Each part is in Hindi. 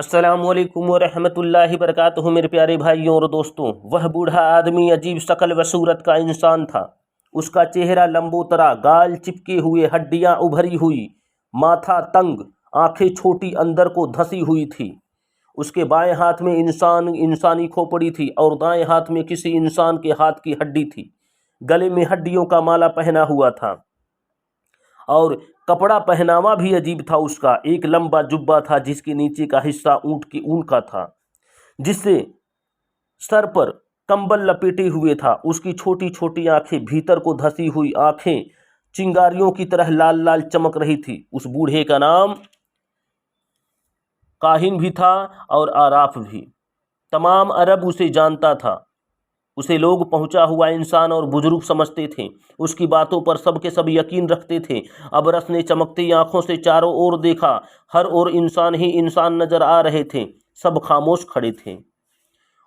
अस्सलामुअलैकुम वरहमतुल्लाहि वबरकातुहू। मेरे प्यारे भाइयों और दोस्तों, वह बूढ़ा आदमी अजीब शक्ल व सूरत का इंसान था। उसका चेहरा लंबोतरा, गाल चिपके हुए, हड्डियां उभरी हुई, माथा तंग, आंखें छोटी अंदर को धसी हुई थी। उसके बाएं हाथ में इंसानी खोपड़ी थी और दाएं हाथ में किसी इंसान के हाथ की हड्डी थी। गले में हड्डियों का माला पहना हुआ था और कपड़ा पहनावा भी अजीब था। उसका एक लंबा जुब्बा था जिसके नीचे का हिस्सा ऊंट की ऊन का था, जिससे सर पर कंबल लपेटे हुए था। उसकी छोटी छोटी आंखें, भीतर को धसी हुई आंखें, चिंगारियों की तरह लाल लाल चमक रही थी। उस बूढ़े का नाम काहिन भी था और आराफ भी। तमाम अरब उसे जानता था। उसे लोग पहुंचा हुआ इंसान और बुजुर्ग समझते थे। उसकी बातों पर सबके सब यकीन रखते थे। अबरस ने चमकती आंखों से चारों ओर देखा। हर ओर इंसान ही इंसान नजर आ रहे थे। सब खामोश खड़े थे।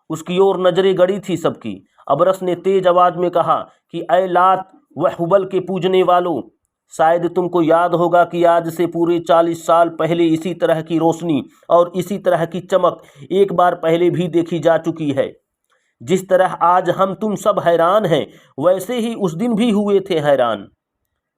उसकी ओर नजरें गड़ी थी सबकी। अबरस ने तेज आवाज में कहा कि ऐ लात व हुबल के पूजने वालों, शायद तुमको याद होगा कि आज से पूरे 40 साल पहले इसी तरह की रोशनी और इसी तरह की चमक एक बार पहले भी देखी जा चुकी है। जिस तरह आज हम तुम सब हैरान हैं, वैसे ही उस दिन भी हुए थे हैरान।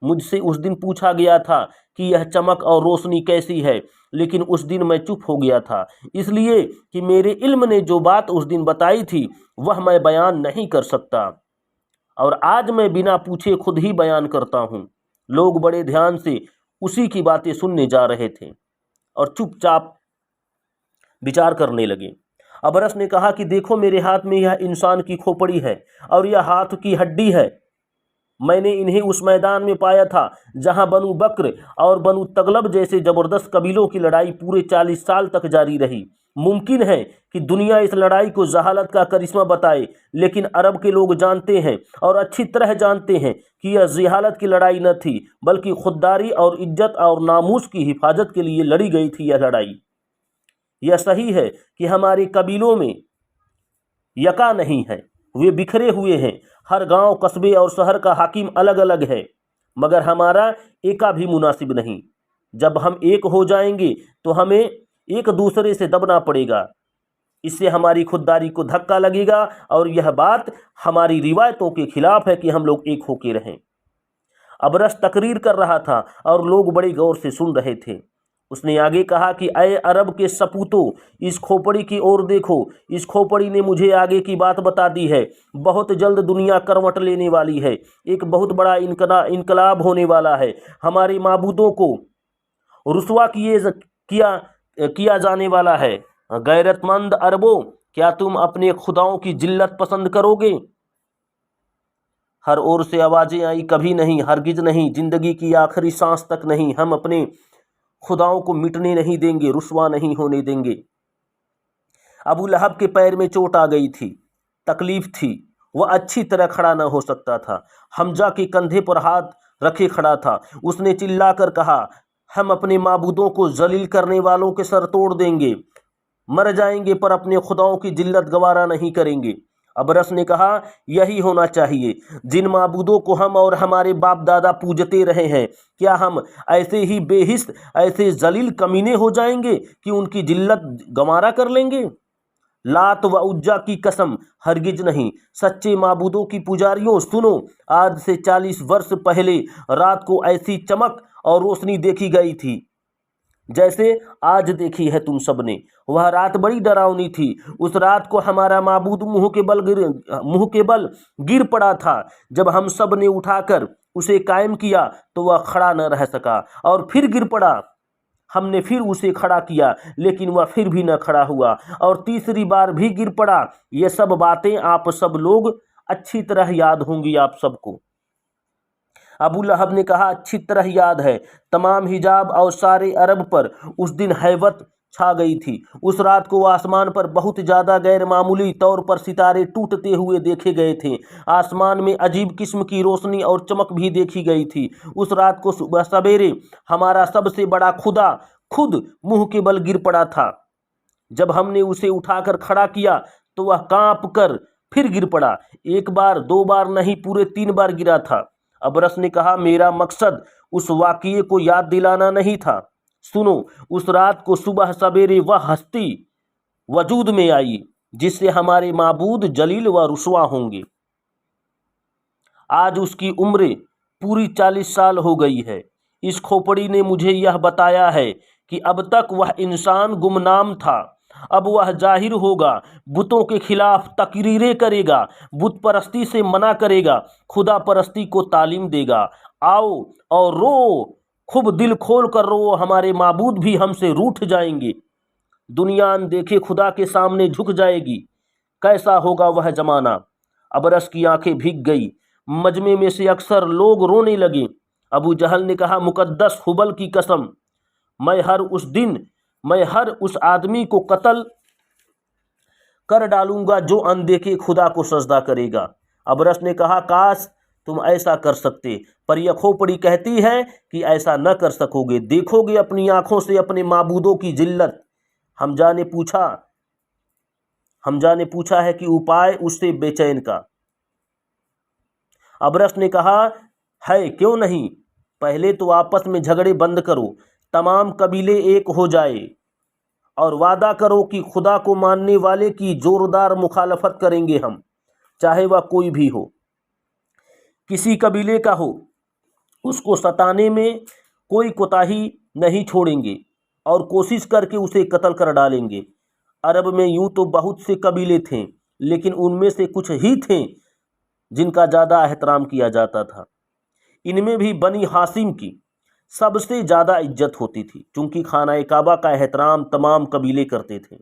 मुझसे उस दिन पूछा गया था कि यह चमक और रोशनी कैसी है, लेकिन उस दिन मैं चुप हो गया था, इसलिए कि मेरे इल्म ने जो बात उस दिन बताई थी वह मैं बयान नहीं कर सकता, और आज मैं बिना पूछे खुद ही बयान करता हूँ। लोग बड़े ध्यान से उसी की बातें सुनने जा रहे थे और चुपचाप विचार करने लगे। अबरस ने कहा कि देखो, मेरे हाथ में यह इंसान की खोपड़ी है और यह हाथ की हड्डी है। मैंने इन्हें उस मैदान में पाया था जहां बनु बकर और बनु तगलब जैसे जबरदस्त कबीलों की लड़ाई पूरे 40 साल तक जारी रही। मुमकिन है कि दुनिया इस लड़ाई को जहालत का करिश्मा बताए, लेकिन अरब के लोग जानते हैं और अच्छी तरह जानते हैं कि यह जहालत की लड़ाई न थी, बल्कि खुददारी और इज्जत और नामूस की हिफाजत के लिए लड़ी गई थी यह लड़ाई। यह सही है कि हमारे कबीलों में यका नहीं है, वे बिखरे हुए हैं। हर गांव, कस्बे और शहर का हाकिम अलग अलग है, मगर हमारा एका भी मुनासिब नहीं। जब हम एक हो जाएंगे तो हमें एक दूसरे से दबना पड़ेगा। इससे हमारी खुददारी को धक्का लगेगा और यह बात हमारी रिवायतों के खिलाफ है कि हम लोग एक होके रहें। अबरस तकरीर कर रहा था और लोग बड़े गौर से सुन रहे थे। उसने आगे कहा कि अय अरब के सपूतों, इस खोपड़ी की ओर देखो। इस खोपड़ी ने मुझे आगे की बात बता दी है। बहुत जल्द दुनिया करवट लेने वाली है। एक बहुत बड़ा इनकलाब होने वाला है। हमारे माबूदों को रुसवा किया जाने वाला है। गैरतमंद अरबों, क्या तुम अपने खुदाओं की जिल्लत पसंद करोगे? हर ओर से आवाजें आई, कभी नहीं, हरगिज नहीं, जिंदगी की आखिरी सांस तक नहीं। हम अपने खुदाओं को मिटने नहीं देंगे, रुसवा नहीं होने देंगे। अबू लहब के पैर में चोट आ गई थी, तकलीफ थी, वह अच्छी तरह खड़ा न हो सकता था। हमजा के कंधे पर हाथ रखे खड़ा था। उसने चिल्लाकर कहा, हम अपने माबूदों को जलील करने वालों के सर तोड़ देंगे, मर जाएंगे पर अपने खुदाओं की जिल्लत गवारा नहीं करेंगे। अबरस ने कहा, यही होना चाहिए। जिन माबूदों को हम और हमारे बाप दादा पूजते रहे हैं, क्या हम ऐसे ही बेहिस, ऐसे जलील कमीने हो जाएंगे कि उनकी जिल्लत गंवारा कर लेंगे? लात व उज्जा की कसम, हरगिज नहीं। सच्चे माबूदों की पुजारियों, सुनो, आज से 40 वर्ष पहले रात को ऐसी चमक और रोशनी देखी गई थी जैसे आज देखी है तुम सबने। वह रात बड़ी डरावनी थी। उस रात को हमारा माबूद मुंह के बल गिर पड़ा था। जब हम सब ने उठाकर उसे कायम किया तो वह खड़ा न रह सका और फिर गिर पड़ा। हमने फिर उसे खड़ा किया, लेकिन वह फिर भी न खड़ा हुआ और तीसरी बार भी गिर पड़ा। ये सब बातें आप सब लोग अच्छी तरह याद होंगी आप सबको। अबू लहब ने कहा, अच्छी तरह याद है। तमाम हिजाब और सारे अरब पर उस दिन हैबत छा गई थी। उस रात को आसमान पर बहुत ज़्यादा गैर मामूली तौर पर सितारे टूटते हुए देखे गए थे। आसमान में अजीब किस्म की रोशनी और चमक भी देखी गई थी। उस रात को सुबह सवेरे हमारा सबसे बड़ा खुदा खुद मुंह के बल गिर पड़ा था। जब हमने उसे उठाकर खड़ा किया तो वह कांप कर फिर गिर पड़ा। एक बार, दो बार नहीं, पूरे 3 बार गिरा था। अबरस ने कहा, मेरा मकसद उस वाक़ये को याद दिलाना नहीं था, सुनो, उस रात को सुबह सवेरे वह हस्ती वजूद में आई जिससे हमारे माबूद जलील व रुसवा होंगे। आज उसकी उम्र पूरी 40 साल हो गई है। इस खोपड़ी ने मुझे यह बताया है कि अब तक वह इंसान गुमनाम था, अब वह जाहिर होगा, बुतों के खिलाफ तकरीरें करेगा, बुत परस्ती से मना करेगा, खुदा परस्ती को तालीम देगा। आओ और रो, खूब दिल खोल कर रो, हमारे माबूद भी हमसे रूठ जाएंगे। दुनिया अनदेखे खुदा के सामने झुक जाएगी। कैसा होगा वह जमाना। अबरस की आंखें भीग गई। मजमे में से अक्सर लोग रोने लगे। अबू जहल ने कहा, मुकद्दस हुबल की कसम, मैं हर उस आदमी को कत्ल कर डालूंगा जो अनदेखे खुदा को सजदा करेगा। अबरस ने कहा, काश तुम ऐसा कर सकते, पर यह खोपड़ी कहती है कि ऐसा न कर सकोगे। देखोगे अपनी आंखों से अपने माबूदों की जिल्लत। हमजा ने पूछा है कि उपाय उससे बेचैन का। अबरस ने कहा, है क्यों नहीं, पहले तो आपस में झगड़े बंद करो, तमाम कबीले एक हो जाए और वादा करो कि खुदा को मानने वाले की जोरदार मुखालफत करेंगे हम, चाहे वह कोई भी हो, किसी कबीले का हो। उसको सताने में कोई कोताही नहीं छोड़ेंगे और कोशिश करके उसे कत्ल कर डालेंगे। अरब में यूं तो बहुत से कबीले थे, लेकिन उनमें से कुछ ही थे जिनका ज़्यादा एहतराम किया जाता था। इनमें भी बनी हासिम की सबसे ज़्यादा इज्जत होती थी, क्योंकि खाना काबा का एहतराम तमाम कबीले करते थे।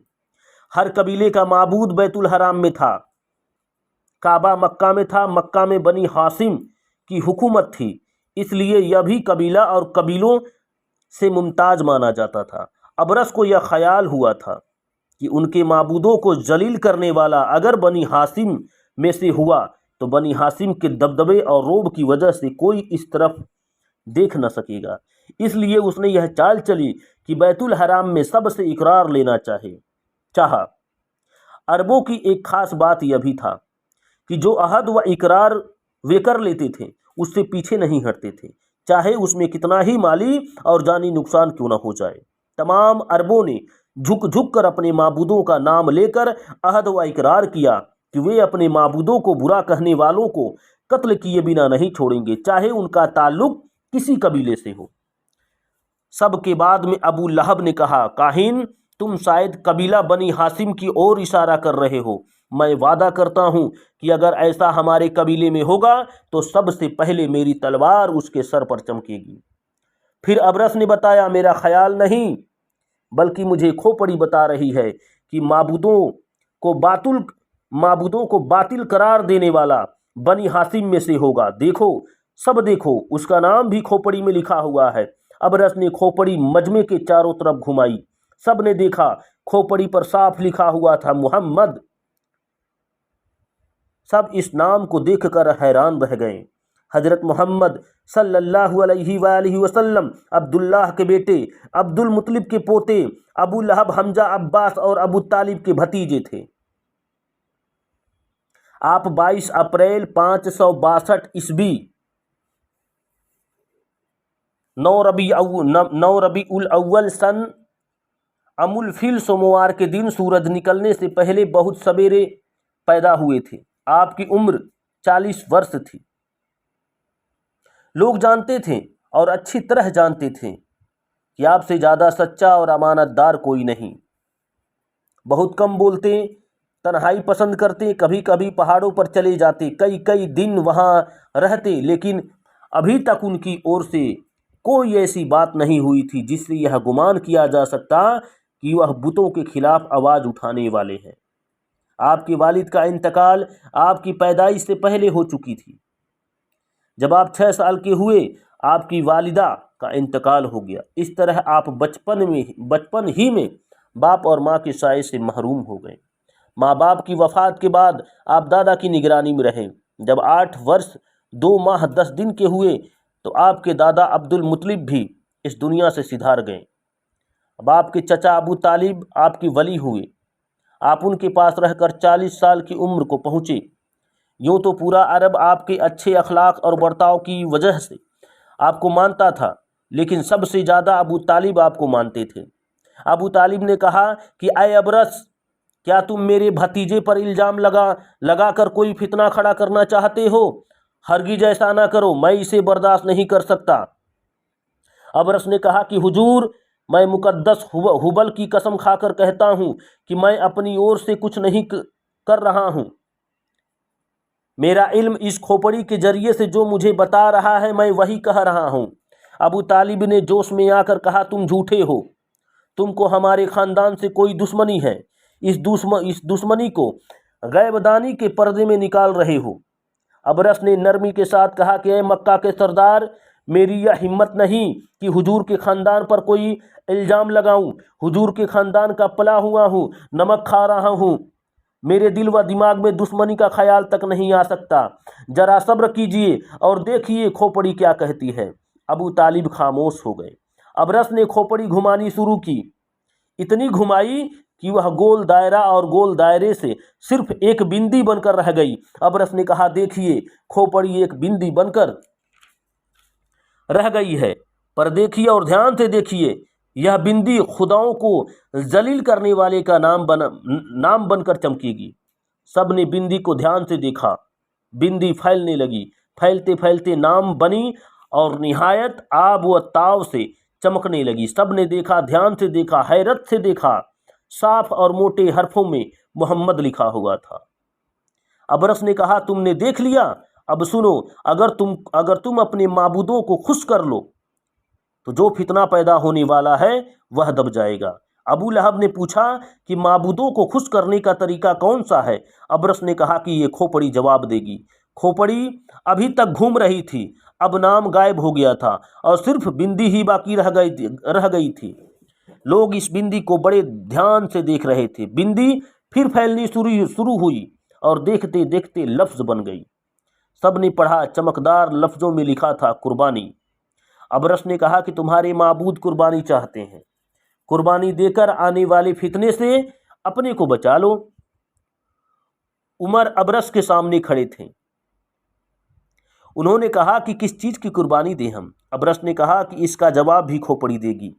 हर कबीले का माबूद बैतुल हराम में था, काबा मक्का में था, मक्का में बनी हासिम की हुकूमत थी, इसलिए यह भी कबीला और कबीलों से मुमताज माना जाता था। अबरस को यह ख्याल हुआ था कि उनके माबूदों को जलील करने वाला अगर बनी हासिम में से हुआ तो बनी हासिम के दबदबे और रोब की वजह से कोई इस तरफ देख न सकेगा। इसलिए उसने यह चाल चली कि बैतुल हराम में सबसे इकरार लेना चाहा। अरबों की एक खास बात यह भी था कि जो अहद व इकरार वे कर लेते थे उससे पीछे नहीं हटते थे, चाहे उसमें कितना ही माली और जानी नुकसान क्यों न हो जाए। तमाम अरबों ने झुक झुक कर अपने माबूदों का नाम लेकर अहद व इकरार किया कि वे अपने माबूदों को बुरा कहने वालों को कत्ल किए बिना नहीं छोड़ेंगे, चाहे उनका ताल्लुक किसी कबीले से हो। सबके बाद में अबू लहब ने कहा, काहिन, तुम शायद कबीला बनी हासिम की ओर इशारा कर रहे हो। मैं वादा करता हूं कि अगर ऐसा हमारे कबीले में होगा तो सबसे पहले मेरी तलवार उसके सर पर चमकेगी। फिर अबरस ने बताया, मेरा ख्याल नहीं बल्कि मुझे खोपड़ी बता रही है कि माबूदों को बातिल करार देने वाला बनी हासिम में से होगा। देखो, सब देखो, उसका नाम भी खोपड़ी में लिखा हुआ है। अबरस ने खोपड़ी मजमे के चारों तरफ घुमाई। सब ने देखा, खोपड़ी पर साफ लिखा हुआ था मुहम्मद। सब इस नाम को देखकर हैरान रह गए। हजरत मोहम्मद सल्लल्लाहु अलैहि वसल्लम अब्दुल्लाह के बेटे, अब्दुल मुत्तलिब के पोते, अबू लहब, हमजा, अब्बास और अबू तालिब के भतीजे थे। आप 22 अप्रैल 562 ईस्वी 9 रबी उल अव्वल सन अमुल फिल सोमवार के दिन सूरज निकलने से पहले बहुत सवेरे पैदा हुए थे। आपकी उम्र 40 वर्ष थी। लोग जानते थे और अच्छी तरह जानते थे कि आपसे ज़्यादा सच्चा और अमानतदार कोई नहीं। बहुत कम बोलते, तन्हाई पसंद करते, कभी कभी पहाड़ों पर चले जाते, कई कई दिन वहाँ रहते, लेकिन अभी तक उनकी ओर से कोई ऐसी बात नहीं हुई थी जिससे यह गुमान किया जा सकता कि वह बुतों के खिलाफ आवाज़ उठाने वाले हैं। आपके वालिद का इंतकाल आपकी पैदाइश से पहले हो चुकी थी। जब आप 6 साल के हुए, आपकी वालिदा का इंतकाल हो गया। इस तरह आप बचपन ही में बाप और माँ के साए से महरूम हो गए। माँ बाप की वफ़ात के बाद आप दादा की निगरानी में रहे। जब 8 वर्ष 2 माह 10 दिन के हुए तो आपके दादा अब्दुल मुत्तलिब भी इस दुनिया से सिधार गए। अब आपके चचा अबू तालिब आपकी वली हुए। आप उनके पास रहकर 40 साल की उम्र को पहुँचे। यूँ तो पूरा अरब आपके अच्छे अखलाक और बर्ताव की वजह से आपको मानता था, लेकिन सबसे ज़्यादा अबू तालिब आपको मानते थे। अबू तालिब ने कहा कि अय अबरस, क्या तुम मेरे भतीजे पर इल्ज़ाम लगा कर कोई फितना खड़ा करना चाहते हो? हरगिज़ ऐसा ना करो, मैं इसे बर्दाश्त नहीं कर सकता। अबरस ने कहा कि हुजूर, मैं मुकद्दस हुबल की कसम खाकर कहता हूँ कि मैं अपनी ओर से कुछ नहीं कर रहा हूँ। मेरा इल्म इस खोपड़ी के जरिए से जो मुझे बता रहा है मैं वही कह रहा हूँ। अबू तालिब ने जोश में आकर कहा, तुम झूठे हो, तुमको हमारे ख़ानदान से कोई दुश्मनी है। इस दुश्मनी को गैबदानी के पर्दे में निकाल रहे हो। अबरस ने नरमी के साथ कहा कि मक्का के सरदार, मेरी यह हिम्मत नहीं कि हुजूर के ख़ानदान पर कोई इल्ज़ाम लगाऊं। हुजूर के ख़ानदान का पला हुआ हूँ, नमक खा रहा हूँ, मेरे दिल व दिमाग में दुश्मनी का ख्याल तक नहीं आ सकता। जरा सब्र कीजिए और देखिए खोपड़ी क्या कहती है। अबू तालिब खामोश हो गए। अबरस ने खोपड़ी घुमानी शुरू की, इतनी घुमाई कि वह गोल दायरा और गोल दायरे से सिर्फ एक बिंदी बनकर रह गई। अबरस ने कहा, देखिए खोपड़ी एक बिंदी बनकर रह गई है, पर देखिए और ध्यान से देखिए, यह बिंदी खुदाओं को जलील करने वाले का नाम बनकर चमकेगी। सब ने बिंदी को ध्यान से देखा। बिंदी फैलने लगी, फैलते फैलते नाम बनी और निहायत आब व ताव से चमकने लगी। सब ने देखा, ध्यान से देखा, हैरत से देखा, साफ और मोटे हरफों में मोहम्मद लिखा हुआ था। अबरस ने कहा, तुमने देख लिया, अब सुनो, अगर तुम अपने माबूदों को खुश कर लो तो जो फितना पैदा होने वाला है वह दब जाएगा। अबू लहब ने पूछा कि माबूदों को खुश करने का तरीका कौन सा है? अबरस ने कहा कि ये खोपड़ी जवाब देगी। खोपड़ी अभी तक घूम रही थी, अब नाम गायब हो गया था और सिर्फ बिंदी ही बाकी रह गई थी। लोग इस बिंदी को बड़े ध्यान से देख रहे थे। बिंदी फिर फैलनी शुरू हुई और देखते देखते लफ्ज बन गई। सब ने पढ़ा, चमकदार लफ्जों में लिखा था, कुर्बानी। अबरस ने कहा कि तुम्हारे माबूद कुर्बानी चाहते हैं, कुर्बानी देकर आने वाले फितने से अपने को बचा लो। उमर अबरस के सामने खड़े थे। उन्होंने कहा कि किस चीज़ की कुर्बानी दें हम? अबरस ने कहा कि इसका जवाब भी खोपड़ी देगी।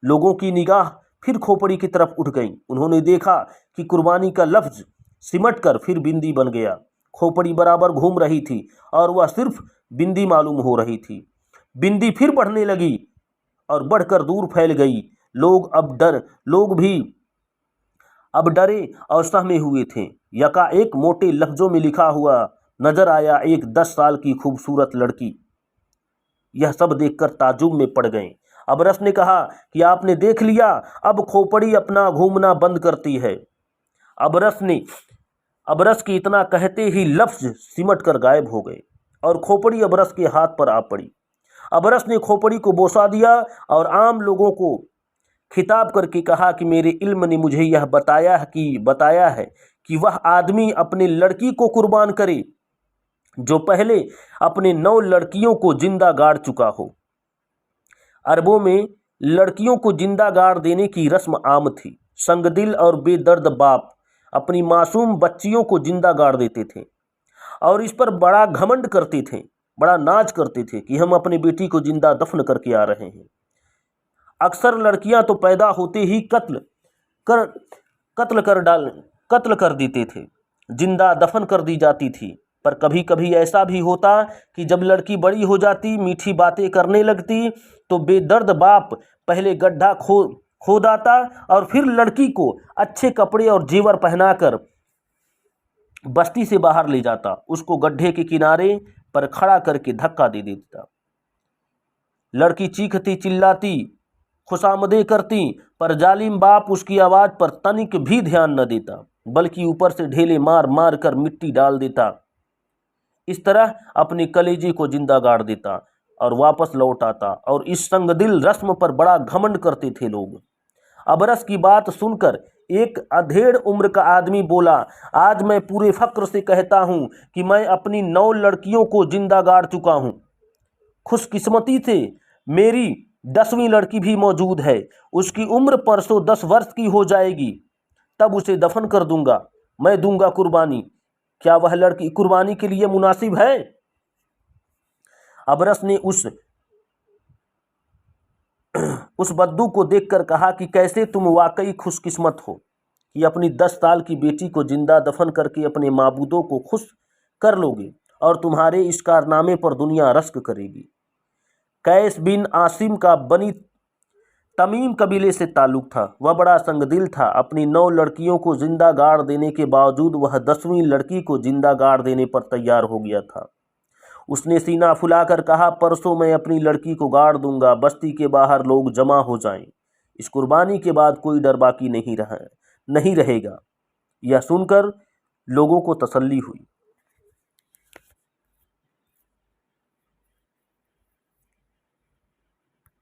लोगों की निगाह फिर खोपड़ी की तरफ उठ गई। उन्होंने देखा कि कुर्बानी का लफ्ज सिमट कर फिर बिंदी बन गया। खोपड़ी बराबर घूम रही थी और वह सिर्फ बिंदी मालूम हो रही थी। बिंदी फिर बढ़ने लगी और बढ़कर दूर फैल गई। लोग भी अब डरे और सहमे हुए थे। यकाएक मोटे लफ्जों में लिखा हुआ नजर आया, एक 10 साल की खूबसूरत लड़की। यह सब देखकर ताजुब में पड़ गए। अबरस ने कहा कि आपने देख लिया, अब खोपड़ी अपना घूमना बंद करती है। अबरस के इतना कहते ही लफ्ज सिमट कर गायब हो गए और खोपड़ी अबरस के हाथ पर आ पड़ी। अबरस ने खोपड़ी को बोसा दिया और आम लोगों को खिताब करके कहा कि मेरे इल्म ने मुझे यह बताया है कि वह आदमी अपने लड़की को कुर्बान करे जो पहले अपने 9 लड़कियों को जिंदा गाड़ चुका हो। अरबों में लड़कियों को जिंदा गाड़ देने की रस्म आम थी। संगदिल और बेदर्द बाप अपनी मासूम बच्चियों को जिंदा गाड़ देते थे और इस पर बड़ा घमंड करते थे, बड़ा नाज करते थे कि हम अपनी बेटी को जिंदा दफन करके आ रहे हैं। अक्सर लड़कियां तो पैदा होते ही कत्ल कर देते थे, जिंदा दफन कर दी जाती थी। पर कभी कभी ऐसा भी होता कि जब लड़की बड़ी हो जाती, मीठी बातें करने लगती, तो बेदर्द बाप पहले गड्ढा खोदाता और फिर लड़की को अच्छे कपड़े और जेवर पहनाकर बस्ती से बाहर ले जाता, उसको गड्ढे के किनारे पर खड़ा करके धक्का दे देता। लड़की चीखती चिल्लाती, खुशामदे करती, पर जालिम बाप उसकी आवाज़ पर तनिक भी ध्यान न देता, बल्कि ऊपर से ढेले मार मार कर मिट्टी डाल देता। इस तरह अपने कलेजे को जिंदा गाड़ देता और वापस लौट आता और इस संगदिल रस्म पर बड़ा घमंड करते थे लोग। अबरस की बात सुनकर एक अधेड़ उम्र का आदमी बोला, आज मैं पूरे फक्र से कहता हूं कि मैं अपनी 9 लड़कियों को जिंदा गाड़ चुका हूं। खुशकिस्मती से मेरी 10वीं लड़की भी मौजूद है। उसकी उम्र परसों 10 वर्ष की हो जाएगी, तब उसे दफन कर दूंगा। मैं दूंगा कुर्बानी। क्या वह लड़की कुर्बानी के लिए मुनासिब है? अबरस ने उस उस बद्दू को देखकर कहा कि कैसे तुम वाकई खुशकिस्मत हो कि अपनी 10 साल की बेटी को जिंदा दफन करके अपने माबूदों को खुश कर लोगे और तुम्हारे इस कारनामे पर दुनिया रश्क करेगी। कैस बिन आसिम का बनी तमीम कबीले से ताल्लुक था। वह बड़ा संगदिल था। अपनी 9 लड़कियों को जिंदा गाड़ देने के बावजूद वह 10वीं लड़की को जिंदा गाड़ देने पर तैयार हो गया था। उसने सीना फुलाकर कहा, परसों मैं अपनी लड़की को गाड़ दूंगा, बस्ती के बाहर लोग जमा हो जाएं। इस कुर्बानी के बाद कोई डर बाकी नहीं रहेगा। यह सुनकर लोगों को तसल्ली हुई।